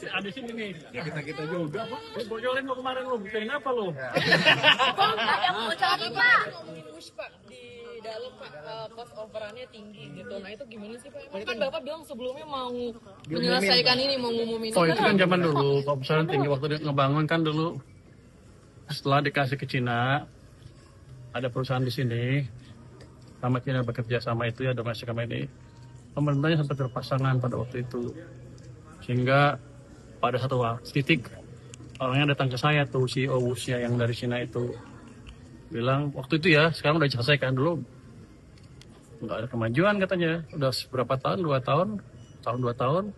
Ada sini nih, ya kita juga Pak. Bocorin lo kemarin lo, bikin apa lo? Ada bocorin Pak. Push Pak di dalam Pak, cost overrunnya tinggi gitu. Nah itu gimana sih Pak? Emang kan Bapak bilang sebelumnya mau menyelesaikan ini, mau ngumumin. Oh itu kan zaman dulu, Pak Besar tinggi waktu dia ngebangun kan dulu. Setelah dikasih ke Cina, ada perusahaan di sini, sama Cina bekerja sama itu ya domestik sama ini. Pemerintahnya sempat berpasangan pada waktu itu. Sehingga pada satu titik orangnya datang ke saya tuh CEO Wuxia yang dari Cina itu bilang waktu itu ya sekarang udah diselesaikan, dulu nggak ada kemajuan katanya, udah berapa tahun 2 tahun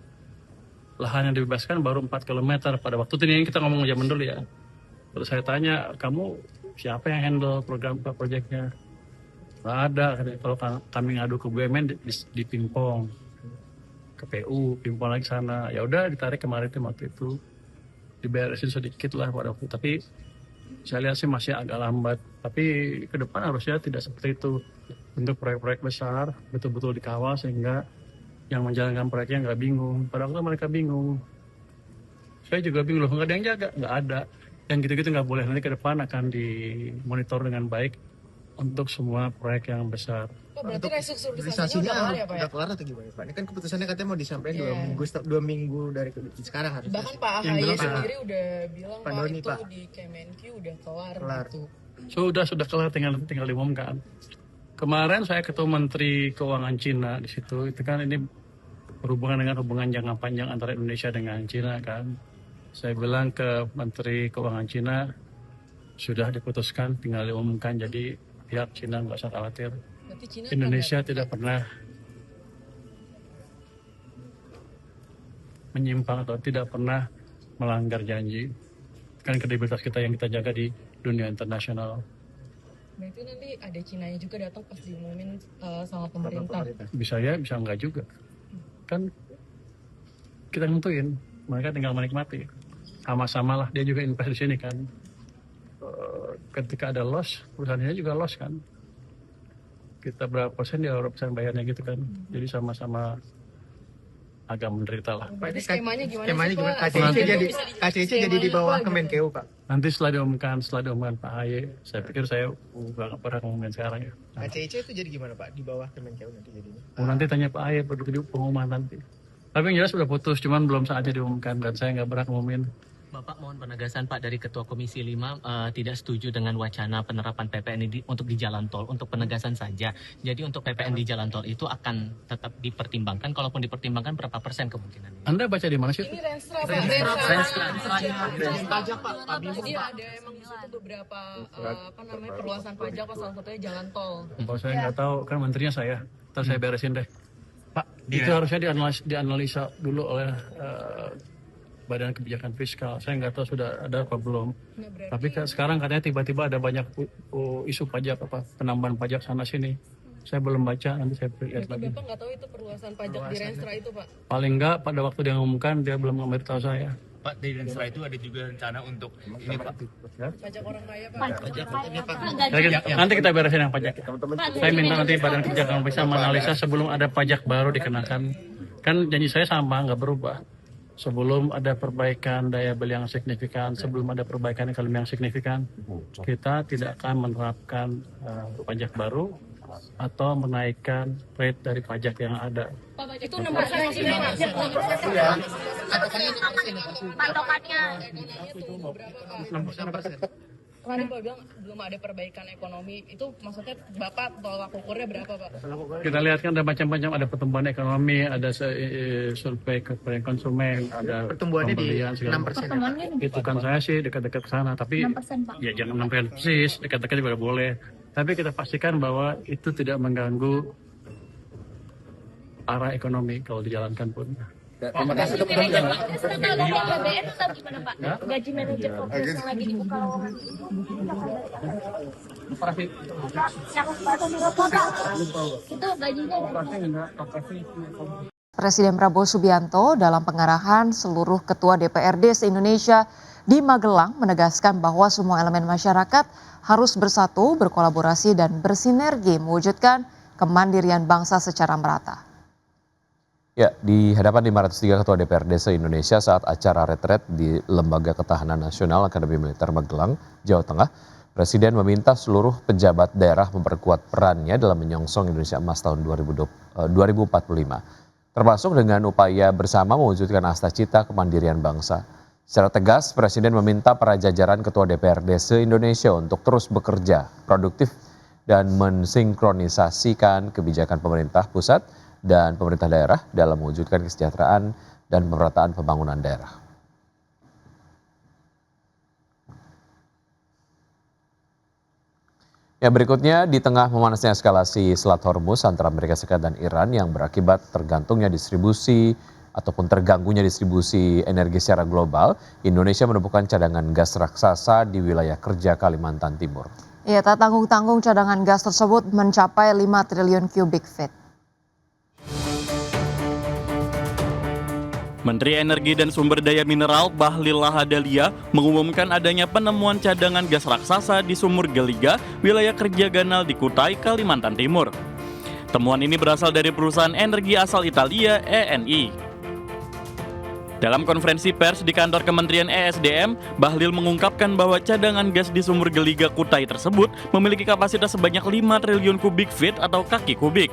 lahan yang dibebaskan baru 4 km pada waktu itu. Ini kita ngomong zaman dulu ya. Terus saya tanya, kamu siapa yang handle program proyeknya? Nggak ada katanya. Kalau kami ngadu ke BUMN di Pimpong, ke PU, Pimpong lagi sana. Ya udah ditarik kemarin waktu itu, diberesin sedikit lah pada waktu. Tapi saya lihat sih masih agak lambat. Tapi ke depan harusnya tidak seperti itu. Untuk proyek-proyek besar betul-betul dikawal sehingga yang menjalankan proyeknya nggak bingung. Padahal mereka bingung. Saya juga bingung loh, nggak ada yang jaga, nggak ada. Yang gitu-gitu nggak boleh. Nanti ke depan akan dimonitor dengan baik untuk semua proyek yang besar. Oh, berarti restrukturisasinya udah kelar atau gimana Pak? Ini kan keputusannya katanya mau disampaikan 2 minggu dari sekarang harusnya. Bahkan Pak AHY sendiri udah bilang Pak Doni, itu Pak, di Kemenq udah kelar. Gitu. Sudah kelar, tinggal diumumkan. Kemarin saya ketemu Menteri Keuangan Cina di situ. Itu kan ini berhubungan dengan hubungan jangka panjang antara Indonesia dengan Cina kan. Saya bilang ke Menteri Keuangan Cina sudah diputuskan, tinggal diumumkan. Jadi pihak Cina nggak usah khawatir. Indonesia tidak pernah menyimpang atau tidak pernah melanggar janji. Kan kredibilitas kita yang kita jaga di dunia internasional. Berarti nanti ada Cinanya juga datang pas diumumin sama pemerintah. Bisa ya, bisa enggak juga. Kan kita nentuin, mereka tinggal menikmati. Sama-sama lah, dia juga invest di sini kan. Ketika ada loss, perusahaannya juga loss kan. Kita berapa persen, dia berapa persen bayarnya gitu kan. Jadi sama-sama agak menderita lah. Berarti skemanya gimana sih Pak? KCC jadi di bawah Kemenkeu Pak. Nanti setelah diumumkan Pak AHY, saya pikir saya nggak pernah ngomongin sekarang ya. KCC itu jadi gimana Pak? Di bawah Kemenkeu nanti jadinya? Nanti tanya Pak AHY pada pengumuman nanti. Tapi yang jelas sudah putus, cuman belum saatnya diumumkan dan saya nggak pernah ngumumin. Bapak mohon penegasan Pak dari Ketua Komisi 5 tidak setuju dengan wacana penerapan PPN untuk di jalan tol, untuk penegasan saja. Jadi untuk PPN di jalan tol itu akan tetap dipertimbangkan, kalaupun dipertimbangkan berapa persen kemungkinan? Anda baca di mana sih? Ini Renstra Pak. Pajak Pak. Jadi ada emang di situ beberapa perluasan pajak Pak, salah satunya jalan tol. Kalau saya nggak tahu, kan menterinya saya. Ntar saya beresin deh. Pak, itu harusnya dianalisa dulu oleh Badan Kebijakan Fiskal. Saya nggak tahu sudah ada apa belum. Tapi sekarang katanya tiba-tiba ada banyak isu pajak, penambahan pajak sana sini. Saya belum baca, nanti saya lihat lagi. Bapak nggak tahu itu perluasan pajak di Renstra itu Pak? Paling nggak pada waktu dia ngumumkan dia belum memberitahu saya. Pak, di Renstra itu ada juga rencana untuk ini Pak. Pajak orang kaya Pak. Nanti kita beresin yang pajak. Saya minta nanti Badan Kebijakan Fiskal menganalisa sebelum ada pajak baru dikenakan. Kan janji saya sama, nggak berubah. Sebelum ada perbaikan daya beli yang signifikan, sebelum ada perbaikan ekonomi yang signifikan, kita tidak akan menerapkan pajak baru atau menaikkan rate dari pajak yang ada. Itu 6% sih Patokannya. Kemarin Bapak bilang belum ada perbaikan ekonomi, itu maksudnya Bapak tolak ukurnya berapa Pak? Kita lihat kan ada macam-macam, ada pertumbuhan ekonomi, ada survei kepada konsumen, ada pertumbuhannya di 6%. Itu kan saya sih dekat-dekat ke sana, tapi 6%, Pak. Ya jangan 6% persis, dekat-dekat juga boleh. Tapi kita pastikan bahwa itu tidak mengganggu arah ekonomi kalau dijalankan pun. Terima kasih teman-teman. PBN tetap gimana Pak? Gaji manajer Fokus yang lagi dibuka lowongan itu gajinya. Presiden Prabowo Subianto dalam pengarahan seluruh ketua DPRD se-Indonesia di Magelang menegaskan bahwa semua elemen masyarakat harus bersatu, berkolaborasi dan bersinergi mewujudkan kemandirian bangsa secara merata. Ya, di hadapan 503 Ketua DPRD se-Indonesia saat acara retret di Lembaga Ketahanan Nasional Akademi Militer Magelang, Jawa Tengah, Presiden meminta seluruh pejabat daerah memperkuat perannya dalam menyongsong Indonesia Emas tahun 2045, termasuk dengan upaya bersama mewujudkan asta-cita kemandirian bangsa. Secara tegas, Presiden meminta para jajaran Ketua DPRD se-Indonesia untuk terus bekerja produktif dan mensinkronisasikan kebijakan pemerintah pusat dan pemerintah daerah dalam mewujudkan kesejahteraan dan pemerataan pembangunan daerah. Ya, berikutnya, di tengah memanasnya eskalasi Selat Hormuz antara Amerika Serikat dan Iran yang berakibat terganggunya distribusi energi secara global, Indonesia menemukan cadangan gas raksasa di wilayah kerja Kalimantan Timur. Ya, tak tanggung-tanggung cadangan gas tersebut mencapai 5 triliun cubic feet. Menteri Energi dan Sumber Daya Mineral Bahlil Lahadalia mengumumkan adanya penemuan cadangan gas raksasa di Sumur Geliga, wilayah kerja Ganal di Kutai, Kalimantan Timur. Temuan ini berasal dari perusahaan energi asal Italia, ENI. Dalam konferensi pers di kantor Kementerian ESDM, Bahlil mengungkapkan bahwa cadangan gas di Sumur Geliga Kutai tersebut memiliki kapasitas sebanyak 5 triliun kubik feet atau kaki kubik.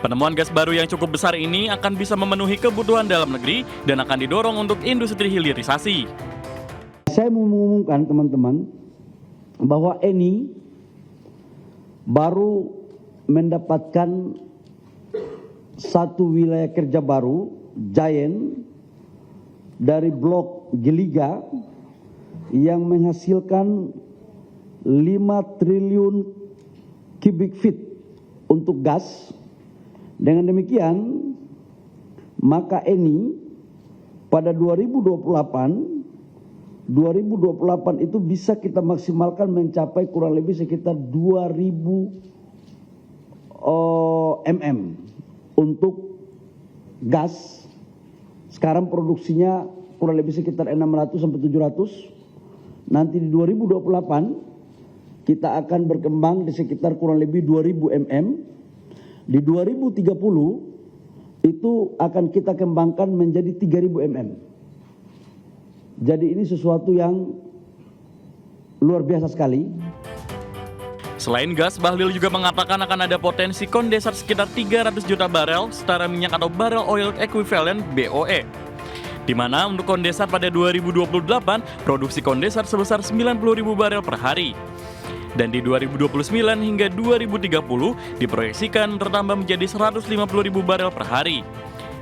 Penemuan gas baru yang cukup besar ini akan bisa memenuhi kebutuhan dalam negeri dan akan didorong untuk industri hilirisasi. Saya mau mengumumkan teman-teman bahwa ENI baru mendapatkan satu wilayah kerja baru, Giant, dari blok Geliga yang menghasilkan 5 triliun cubic feet untuk gas. Dengan demikian, maka ENI pada 2028 itu bisa kita maksimalkan mencapai kurang lebih sekitar 2.000 mm untuk gas. Sekarang produksinya kurang lebih sekitar 600 sampai 700. Nanti di 2028 kita akan berkembang di sekitar kurang lebih 2.000 mm. Di 2030 itu akan kita kembangkan menjadi 3.000 mm. Jadi ini sesuatu yang luar biasa sekali. Selain gas, Bahlil juga mengatakan akan ada potensi kondensat sekitar 300 juta barel setara minyak atau barrel oil equivalent BOE. Di mana untuk kondensat pada 2028 produksi kondensat sebesar 90.000 barel per hari. Dan di 2029 hingga 2030 diproyeksikan bertambah menjadi 150.000 barel per hari.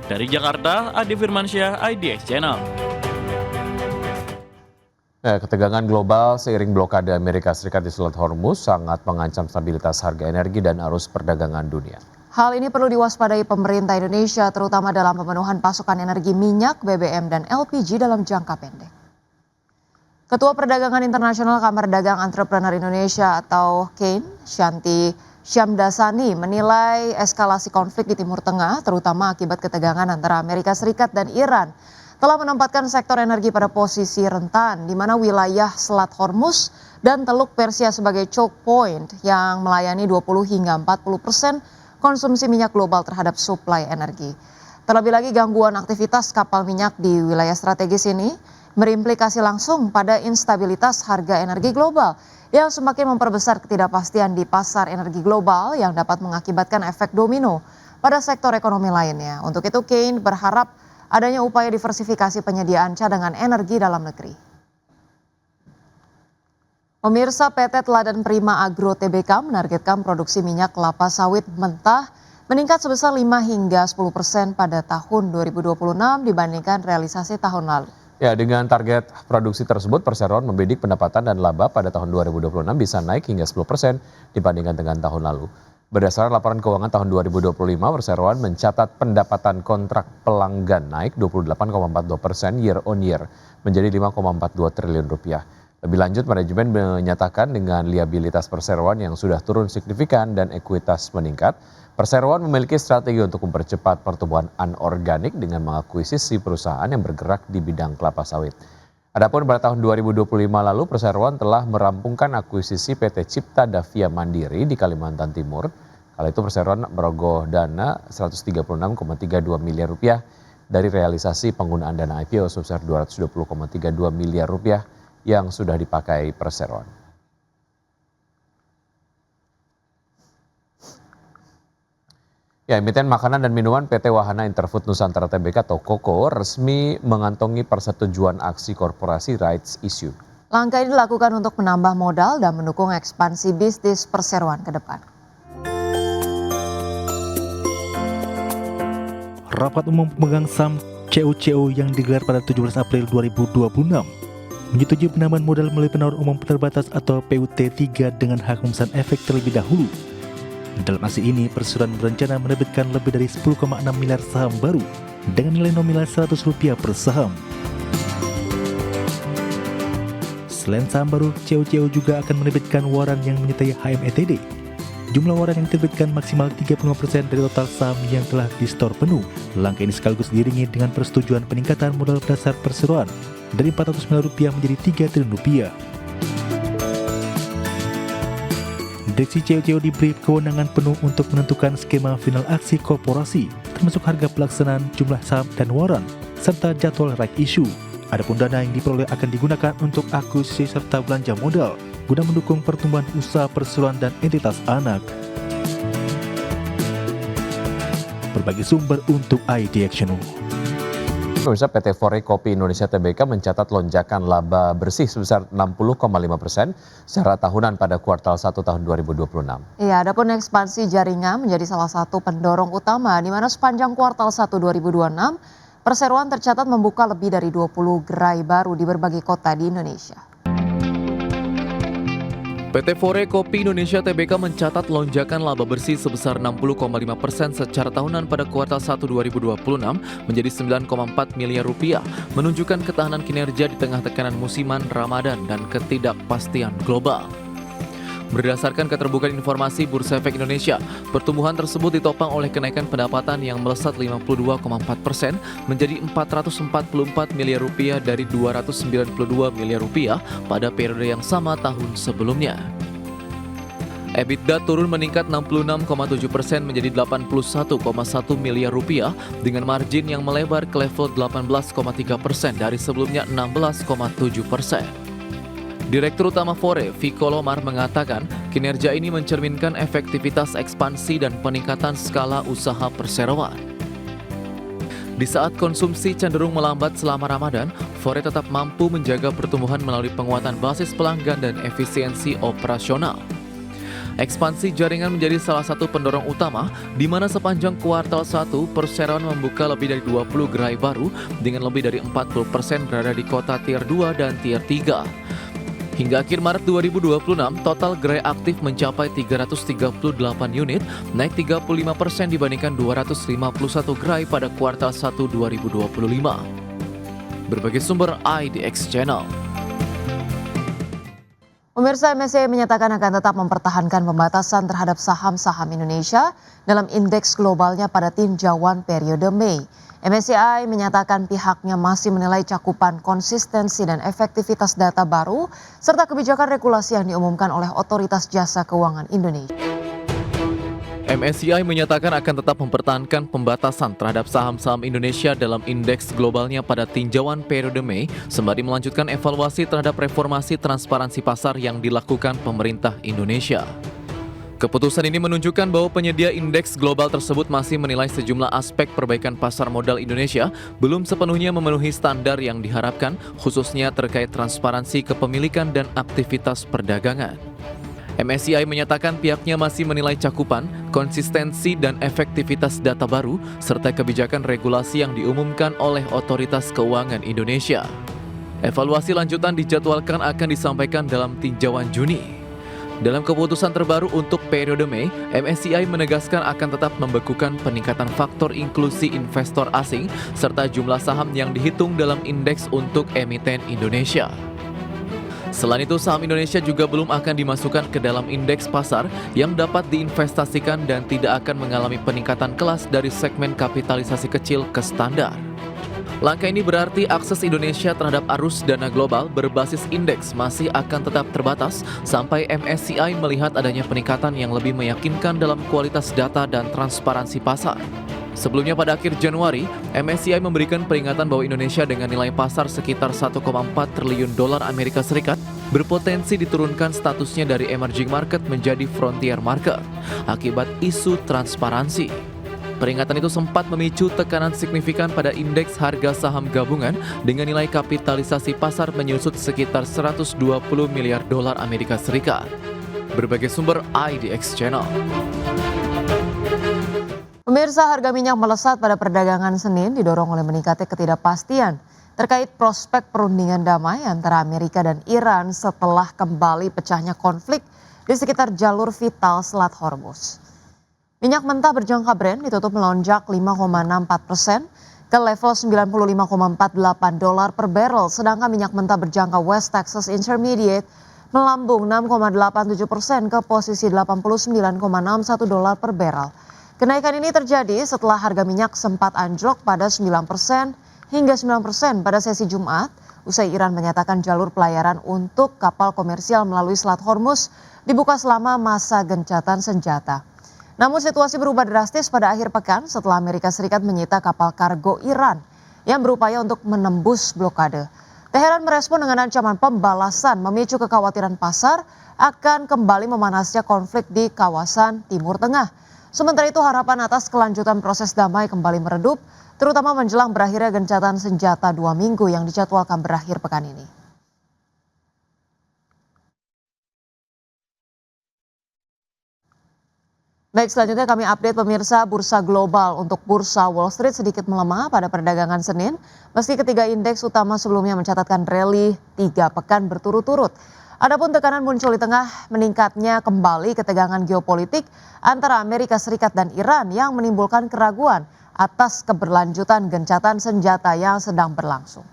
Dari Jakarta, Adi Firmansyah, IDX Channel. Ketegangan global seiring blokade Amerika Serikat di Selat Hormuz sangat mengancam stabilitas harga energi dan arus perdagangan dunia. Hal ini perlu diwaspadai pemerintah Indonesia terutama dalam pemenuhan pasokan energi minyak, BBM, dan LPG dalam jangka pendek. Ketua Perdagangan Internasional Kamar Dagang Entrepreneur Indonesia atau KAIN, Shanti Syamdasani menilai eskalasi konflik di Timur Tengah terutama akibat ketegangan antara Amerika Serikat dan Iran telah menempatkan sektor energi pada posisi rentan di mana wilayah Selat Hormuz dan Teluk Persia sebagai choke point yang melayani 20 hingga 40% konsumsi minyak global terhadap suplai energi. Terlebih lagi gangguan aktivitas kapal minyak di wilayah strategis ini berimplikasi langsung pada instabilitas harga energi global yang semakin memperbesar ketidakpastian di pasar energi global yang dapat mengakibatkan efek domino pada sektor ekonomi lainnya. Untuk itu KAIN berharap adanya upaya diversifikasi penyediaan cadangan energi dalam negeri. Pemirsa, PT Teladan Prima Agro Tbk menargetkan produksi minyak kelapa sawit mentah meningkat sebesar 5 hingga 10% pada tahun 2026 dibandingkan realisasi tahun lalu. Ya, dengan target produksi tersebut, perseroan membidik pendapatan dan laba pada tahun 2026 bisa naik hingga 10% dibandingkan dengan tahun lalu. Berdasarkan laporan keuangan tahun 2025, perseroan mencatat pendapatan kontrak pelanggan naik 28,42% year on year menjadi 5,42 triliun rupiah. Lebih lanjut, manajemen menyatakan dengan liabilitas perseroan yang sudah turun signifikan dan ekuitas meningkat, perseroan memiliki strategi untuk mempercepat pertumbuhan anorganik dengan mengakuisisi perusahaan yang bergerak di bidang kelapa sawit. Adapun pada tahun 2025 lalu, perseroan telah merampungkan akuisisi PT Cipta Davia Mandiri di Kalimantan Timur, Kala itu perseroan merogoh dana Rp136,32 miliar dari realisasi penggunaan dana IPO sebesar Rp220,32 miliar yang sudah dipakai perseroan. Ya, emiten makanan dan minuman PT Wahana Interfood Nusantara Tbk atau KOKO resmi mengantongi persetujuan aksi korporasi rights issue. Langkah ini dilakukan untuk menambah modal dan mendukung ekspansi bisnis perseroan ke depan. Rapat umum pemegang saham COCO yang digelar pada 17 April 2026 menyetujui penambahan modal melalui penawar umum terbatas atau PUT3 dengan hak memesan efek terlebih dahulu. Dalam aksi ini, perseroan berencana menerbitkan lebih dari 10,6 miliar saham baru dengan nilai nominal Rp100 per saham. Selain saham baru, COCO juga akan menerbitkan waran yang menyertai HMETD. Jumlah waran yang diterbitkan maksimal 35% dari total saham yang telah di-store penuh. Langkah ini sekaligus diiringi dengan persetujuan peningkatan modal dasar perseroan dari Rp400 miliar menjadi Rp3 triliun. Direksi COCO diberi kewenangan penuh untuk menentukan skema final aksi korporasi, termasuk harga pelaksanaan, jumlah saham dan waran, serta jadwal right issue. Adapun dana yang diperoleh akan digunakan untuk akuisisi serta belanja modal, guna mendukung pertumbuhan usaha perseroan dan entitas anak. Berbagai sumber untuk ID Action. Pemirsa, PT Forekopi Indonesia Tbk mencatat lonjakan laba bersih sebesar 60,5% secara tahunan pada kuartal 1 tahun 2026. Iya, adapun ekspansi jaringan menjadi salah satu pendorong utama di mana sepanjang kuartal 1 2026, perseroan tercatat membuka lebih dari 20 gerai baru di berbagai kota di Indonesia. PT Forekopi Indonesia Tbk mencatat lonjakan laba bersih sebesar 60,5% secara tahunan pada kuartal 1 2026 menjadi Rp9,4 miliar, menunjukkan ketahanan kinerja di tengah tekanan musiman Ramadan dan ketidakpastian global. Berdasarkan keterbukaan informasi Bursa Efek Indonesia, pertumbuhan tersebut ditopang oleh kenaikan pendapatan yang melesat 52,4% menjadi Rp444 miliar dari Rp292 miliar pada periode yang sama tahun sebelumnya. EBITDA turun meningkat 66,7% menjadi Rp81,1 miliar dengan margin yang melebar ke level 18,3% dari sebelumnya 16,7%. Direktur Utama Fore, Viko Lomar mengatakan kinerja ini mencerminkan efektivitas ekspansi dan peningkatan skala usaha perseroan. Di saat konsumsi cenderung melambat selama Ramadan, Fore tetap mampu menjaga pertumbuhan melalui penguatan basis pelanggan dan efisiensi operasional. Ekspansi jaringan menjadi salah satu pendorong utama, di mana sepanjang kuartal 1, perseroan membuka lebih dari 20 gerai baru dengan lebih dari 40% berada di kota Tier 2 dan Tier 3. Hingga akhir Maret 2026, total gerai aktif mencapai 338 unit, naik 35% dibandingkan 251 gerai pada kuartal 1 2025. Berbagai sumber IDX Channel. Pemirsa, MSCI menyatakan akan tetap mempertahankan pembatasan terhadap saham-saham Indonesia dalam indeks globalnya pada tinjauan periode Mei. MSCI menyatakan pihaknya masih menilai cakupan, konsistensi dan efektivitas data baru serta kebijakan regulasi yang diumumkan oleh Otoritas Jasa Keuangan Indonesia. MSCI menyatakan akan tetap mempertahankan pembatasan terhadap saham-saham Indonesia dalam indeks globalnya pada tinjauan periode Mei, sembari melanjutkan evaluasi terhadap reformasi transparansi pasar yang dilakukan pemerintah Indonesia. Keputusan ini menunjukkan bahwa penyedia indeks global tersebut masih menilai sejumlah aspek perbaikan pasar modal Indonesia belum sepenuhnya memenuhi standar yang diharapkan, khususnya terkait transparansi kepemilikan dan aktivitas perdagangan. MSCI menyatakan pihaknya masih menilai cakupan, konsistensi dan efektivitas data baru, serta kebijakan regulasi yang diumumkan oleh Otoritas Keuangan Indonesia. Evaluasi lanjutan dijadwalkan akan disampaikan dalam tinjauan Juni. Dalam keputusan terbaru untuk periode Mei, MSCI menegaskan akan tetap membekukan peningkatan faktor inklusi investor asing serta jumlah saham yang dihitung dalam indeks untuk emiten Indonesia. Selain itu, saham Indonesia juga belum akan dimasukkan ke dalam indeks pasar yang dapat diinvestasikan dan tidak akan mengalami peningkatan kelas dari segmen kapitalisasi kecil ke standar. Langkah ini berarti akses Indonesia terhadap arus dana global berbasis indeks masih akan tetap terbatas sampai MSCI melihat adanya peningkatan yang lebih meyakinkan dalam kualitas data dan transparansi pasar. Sebelumnya pada akhir Januari, MSCI memberikan peringatan bahwa Indonesia dengan nilai pasar sekitar 1,4 triliun dolar Amerika Serikat berpotensi diturunkan statusnya dari emerging market menjadi frontier market akibat isu transparansi. Peringatan itu sempat memicu tekanan signifikan pada indeks harga saham gabungan dengan nilai kapitalisasi pasar menyusut sekitar 120 miliar dolar Amerika Serikat. Berbagai sumber IDX Channel. Pemirsa, harga minyak melesat pada perdagangan Senin didorong oleh meningkatnya ketidakpastian terkait prospek perundingan damai antara Amerika dan Iran setelah kembali pecahnya konflik di sekitar jalur vital Selat Hormuz. Minyak mentah berjangka Brent ditutup melonjak 5,64% ke level 95,48 dolar per barrel, sedangkan minyak mentah berjangka West Texas Intermediate melambung 6,87% ke posisi 89,61 dolar per barrel. Kenaikan ini terjadi setelah harga minyak sempat anjlok pada 9% hingga 9% pada sesi Jumat, usai Iran menyatakan jalur pelayaran untuk kapal komersial melalui Selat Hormuz dibuka selama masa gencatan senjata. Namun situasi berubah drastis pada akhir pekan setelah Amerika Serikat menyita kapal kargo Iran yang berupaya untuk menembus blokade. Teheran merespon dengan ancaman pembalasan memicu kekhawatiran pasar akan kembali memanasnya konflik di kawasan Timur Tengah. Sementara itu harapan atas kelanjutan proses damai kembali meredup, terutama menjelang berakhirnya gencatan senjata 2 minggu yang dijadwalkan berakhir pekan ini. Baik, selanjutnya kami update pemirsa bursa global. Untuk bursa Wall Street sedikit melemah pada perdagangan Senin, meski ketiga indeks utama sebelumnya mencatatkan rally 3 pekan berturut-turut. Adapun tekanan muncul di tengah meningkatnya kembali ketegangan geopolitik antara Amerika Serikat dan Iran yang menimbulkan keraguan atas keberlanjutan gencatan senjata yang sedang berlangsung.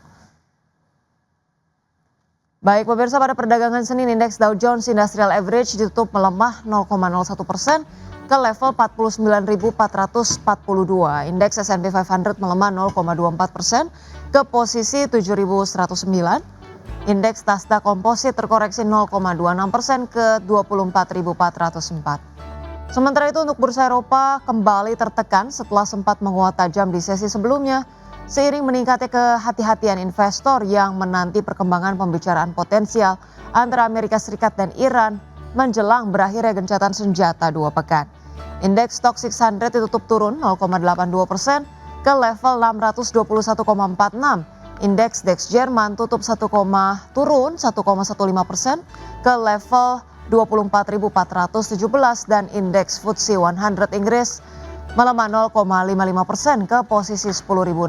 Baik pemirsa, pada perdagangan Senin indeks Dow Jones Industrial Average ditutup melemah 0,01% ke level 49.442. Indeks S&P 500 melemah 0,24% ke posisi 7.109. Indeks Nasdaq Komposit terkoreksi 0,26% ke 24.404. Sementara itu untuk bursa Eropa kembali tertekan setelah sempat menguat tajam di sesi sebelumnya, seiring meningkatnya kehati-hatian investor yang menanti perkembangan pembicaraan potensial antara Amerika Serikat dan Iran menjelang berakhirnya gencatan senjata 2 pekan. Indeks Stoxx 600 ditutup turun 0,82% ke level 621,46. Indeks DAX Jerman tutup turun 1,15% ke level 24.417 dan indeks FTSE 100 Inggris melemah 0,55% ke posisi 10.609.